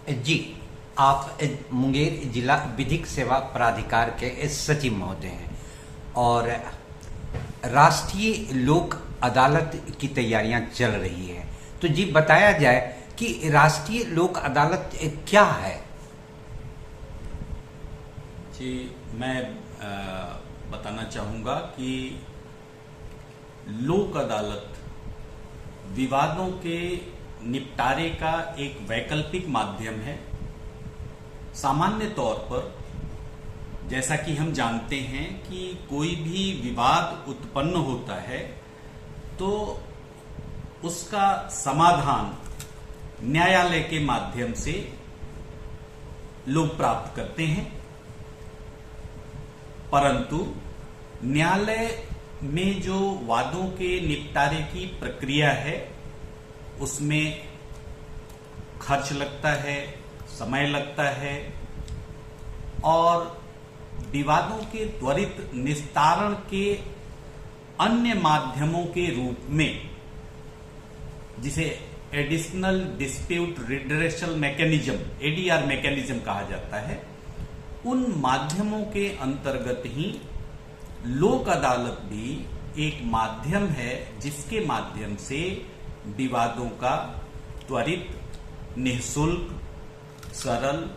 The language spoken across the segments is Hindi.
जी, आप मुंगेर जिला विधिक सेवा प्राधिकार के सचिव महोदय हैं और राष्ट्रीय लोक अदालत की तैयारियां चल रही है। तो जी बताया जाए कि राष्ट्रीय लोक अदालत क्या है? जी, मैं बताना चाहूँगा कि लोक अदालत विवादों के निपटारे का एक वैकल्पिक माध्यम है। सामान्य तौर पर जैसा कि हम जानते हैं कि कोई भी विवाद उत्पन्न होता है तो उसका समाधान न्यायालय के माध्यम से लोग प्राप्त करते हैं, परंतु न्यायालय में जो वादों के निपटारे की प्रक्रिया है उसमें खर्च लगता है, समय लगता है और विवादों के त्वरित निस्तारण के अन्य माध्यमों के रूप में, जिसे additional dispute redressal mechanism ADR mechanism कहा जाता है, उन माध्यमों के अंतर्गत ही लोक अदालत भी एक माध्यम है जिसके माध्यम से विवादों का त्वरित, निःशुल्क, सरल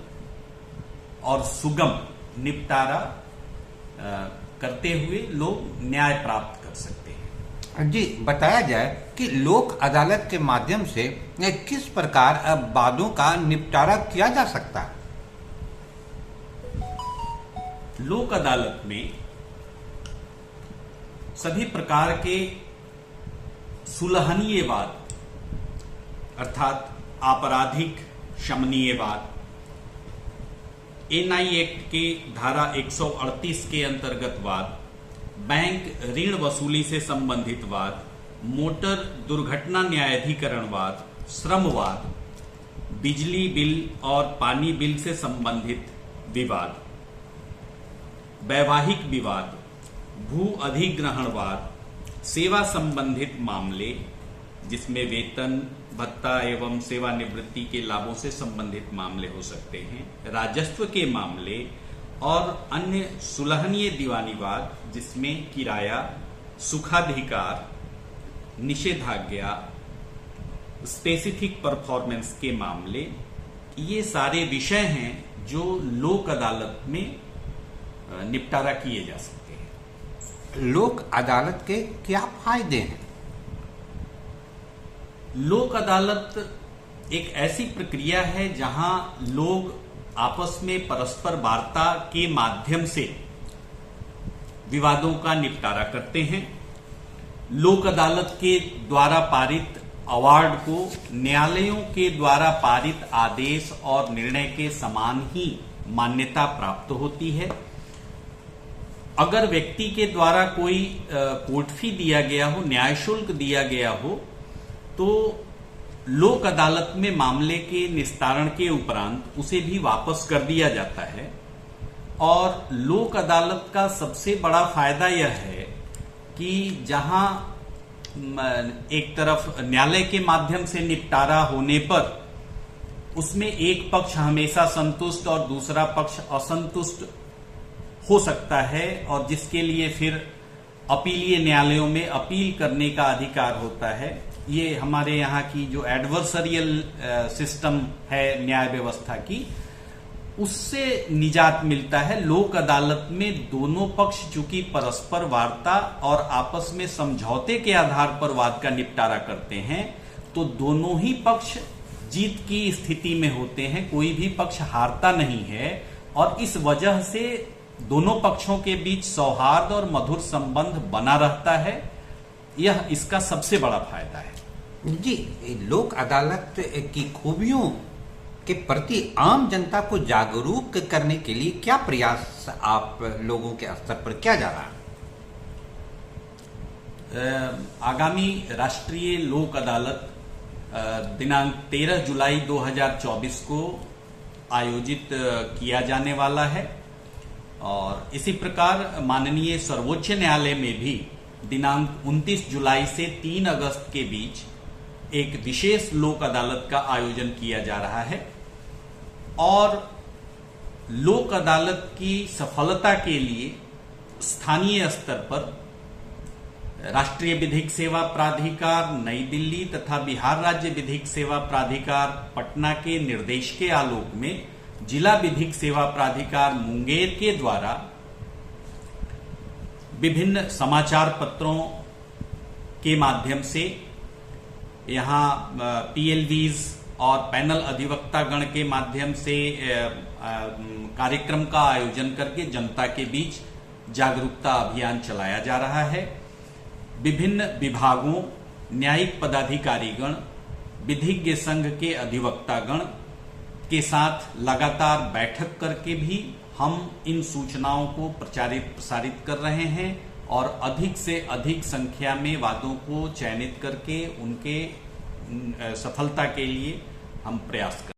और सुगम निपटारा करते हुए लोग न्याय प्राप्त कर सकते हैं। जी बताया जाए कि लोक अदालत के माध्यम से किस प्रकार वादों का निपटारा किया जा सकता है? लोक अदालत में सभी प्रकार के सुलहनीय वाद अर्थात आपराधिक शमनीय वाद, एनआई एक्ट के धारा 138 के अंतर्गत वाद, बैंक ऋण वसूली से संबंधित वाद, मोटर दुर्घटना न्यायाधिकरण वाद, श्रम वाद, बिजली बिल और पानी बिल से संबंधित विवाद, वैवाहिक विवाद, भू अधिग्रहण वाद, सेवा संबंधित मामले जिसमें वेतन भत्ता एवं सेवानिवृत्ति के लाभों से संबंधित मामले हो सकते हैं, राजस्व के मामले और अन्य सुलहनीय दीवानी वाद जिसमें किराया, सुखाधिकार, निषेधाज्ञा, स्पेसिफिक परफॉर्मेंस के मामले, ये सारे विषय हैं जो लोक अदालत में निपटारा किए जा सकते हैं। लोक अदालत के क्या फायदे हैं? लोक अदालत एक ऐसी प्रक्रिया है जहां लोग आपस में परस्पर वार्ता के माध्यम से विवादों का निपटारा करते हैं। लोक अदालत के द्वारा पारित अवार्ड को न्यायालयों के द्वारा पारित आदेश और निर्णय के समान ही मान्यता प्राप्त होती है। अगर व्यक्ति के द्वारा कोई कोर्ट फी दिया गया हो, न्याय शुल्क दिया गया हो, तो लोक अदालत में मामले के निस्तारण के उपरांत उसे भी वापस कर दिया जाता है। और लोक अदालत का सबसे बड़ा फायदा यह है कि जहां एक तरफ न्यायालय के माध्यम से निपटारा होने पर उसमें एक पक्ष हमेशा संतुष्ट और दूसरा पक्ष असंतुष्ट हो सकता है और जिसके लिए फिर अपीलीय न्यायालयों में अपील करने का अधिकार होता है। ये हमारे यहाँ की जो एडवर्सरियल सिस्टम है न्याय व्यवस्था की, उससे निजात मिलता है। लोक अदालत में दोनों पक्ष चूंकि परस्पर वार्ता और आपस में समझौते के आधार पर वाद का निपटारा करते हैं, तो दोनों ही पक्ष जीत की स्थिति में होते हैं, कोई भी पक्ष हारता नहीं है और इस वजह से दोनों पक्षों के बीच सौहार्द और मधुर संबंध बना रहता है। यह इसका सबसे बड़ा फायदा है। जी, लोक अदालत की खूबियों के प्रति आम जनता को जागरूक करने के लिए क्या प्रयास आप लोगों के स्तर पर किया जा रहा है? आगामी राष्ट्रीय लोक अदालत दिनांक 13 जुलाई 2024 को आयोजित किया जाने वाला है और इसी प्रकार माननीय सर्वोच्च न्यायालय में भी दिनांक 29 जुलाई से 3 अगस्त के बीच एक विशेष लोक अदालत का आयोजन किया जा रहा है। और लोक अदालत की सफलता के लिए स्थानीय स्तर पर राष्ट्रीय विधिक सेवा प्राधिकार नई दिल्ली तथा बिहार राज्य विधिक सेवा प्राधिकार पटना के निर्देश के आलोक में जिला विधिक सेवा प्राधिकार मुंगेर के द्वारा विभिन्न समाचार पत्रों के माध्यम से यहां पीएलवीज और पैनल अधिवक्ता गण के माध्यम से कार्यक्रम का आयोजन करके जनता के बीच जागरूकता अभियान चलाया जा रहा है। विभिन्न विभागों, न्यायिक पदाधिकारीगण, विधिज्ञ संघ के अधिवक्तागण के साथ लगातार बैठक करके भी हम इन सूचनाओं को प्रसारित कर रहे हैं और अधिक से अधिक संख्या में वादों को चयनित करके उनके सफलता के लिए हम प्रयास कर